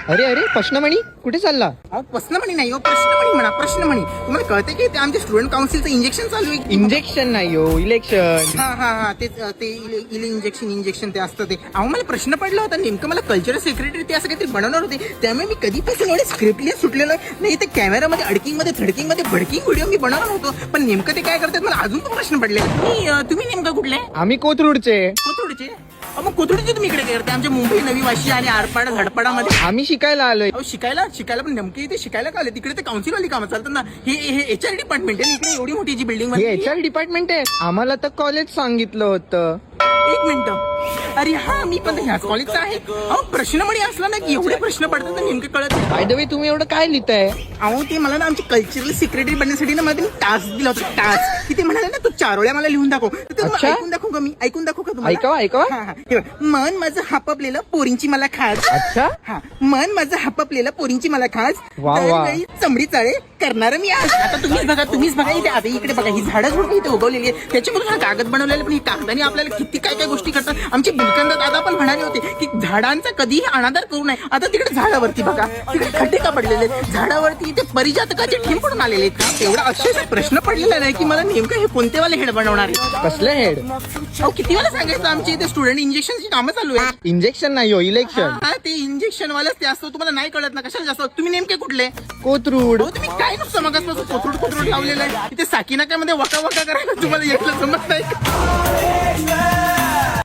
अरे अरे प्रश्नमणी कुठे चालला? अहो प्रश्नमणी नाही हो, प्रश्नमणी म्हणा, प्रश्नमणी. तुम्हाला कळते की ते आमच्या स्टुडंट काउन्सिलचं इंजेक्शन चालू आहे. इंजेक्शन नाही हो, इलेक्शन. हा ते इंजेक्शन ते असतं ते. अहो मला प्रश्न पडला होता, नेमकं मला कल्चरल सेक्रेटरी ते असं काहीतरी बनवणार होते, त्यामुळे मी कधीपासून एवढे स्क्रिप्टली सुटलेलो नाही. ते कॅमेरामध्ये अडकिंगमध्ये थडकिंगमध्ये भडकिंग व्हिडिओ मी बनवणार होतो, पण नेमकं ते काय करतात मला अजून पण प्रश्न पडले. तुम्ही नेमकं कुठले? आम्ही कोथरूडचे. कोथरूडचे? मग कोथरूडचे तुम्ही इकडे काय करते आमच्या मुंबई नवी वाशी आणि आरपाडा झडपाडामध्ये? आम्ही शिकायला आलोय. अहो शिकायला पण नेमके इथे शिकायला का आले? तिकडे ते काउन्सिल वाली कामं चालतात ना. हे HR डिपार्टमेंट आहे, इकडे एवढी मोठी जी बिल्डिंग हे HR डिपार्टमेंट आहे. आम्हाला तर कॉलेज सांगितलं होतं. एक मिनिट. अरे हा, मी पण ह्याच कॉलेजचा आहे. अहो प्रश्नमणी असला ना की एवढे प्रश्न पडतात ना, नेमके कळत नाही. बाय द वे तुम्ही एवढं काय लिहिताय? अहो ते मला ना आमचे कल्चरल सेक्रेटरी बनण्यासाठी ना मला त्यांनी टास्क दिला होता, टास्क. की ते म्हणाले ना तू 4 वेळा मला लिहून दाखव. तर ते अच्छा. ऐकून दाखवू का मी? ऐकून दाखवू का तुम्हाला? ऐकवा. हा. हे बघ, मन माझं हापपलेलं पोरींची मला खास. अच्छा. हा, मन माझं हापपलेलं पोरींची मला खास. वा. दरवेळी चमडी चाळे करणार मी आज. आता तुम्हीच बघा इथे. आता इकडे बघा, ही झाडं झुडपं इथे उगवलेली आहे, त्याच्यामधून हा कागद बनवलेला. पण ही कागदाने आपल्याला किती काय काय गोष्टी करतात. आमचे बुलकंद दादा पण म्हणाले होते की झाडांचा कधीही अनादर करू नये. आता तिकडे झाडावरती बघा, तिकडे खड्डे का पडलेले आहेत, झाडावरती इथे परिजातकाचे ठेंब पडून आलेले आहेत. एवढा अक्षरशः प्रश्न पडलेला नाही की मला नेमकं हे कोणते वाले हेड बनवणार आहे. कसलं हेड? अहो किती वेळा सांगायचं, आमच्या इथे स्टुडंट इंजेक्शनची कामं चालू आहेत. इंजेक्शन नाही हो, इलेक्शन. हा, ते इंजेक्शन वालाच ते असतं. तुम्हाला नाही कळत ना, कशाला जास्त. तुम्ही नेमके कुठले? कोथरूड. हो, तुम्ही काय नुसतं मग कोथरूड लावलेलं आहे. इथे साकीनाक्यामध्ये वका करायला तुम्हाला एकलं जमत नाही.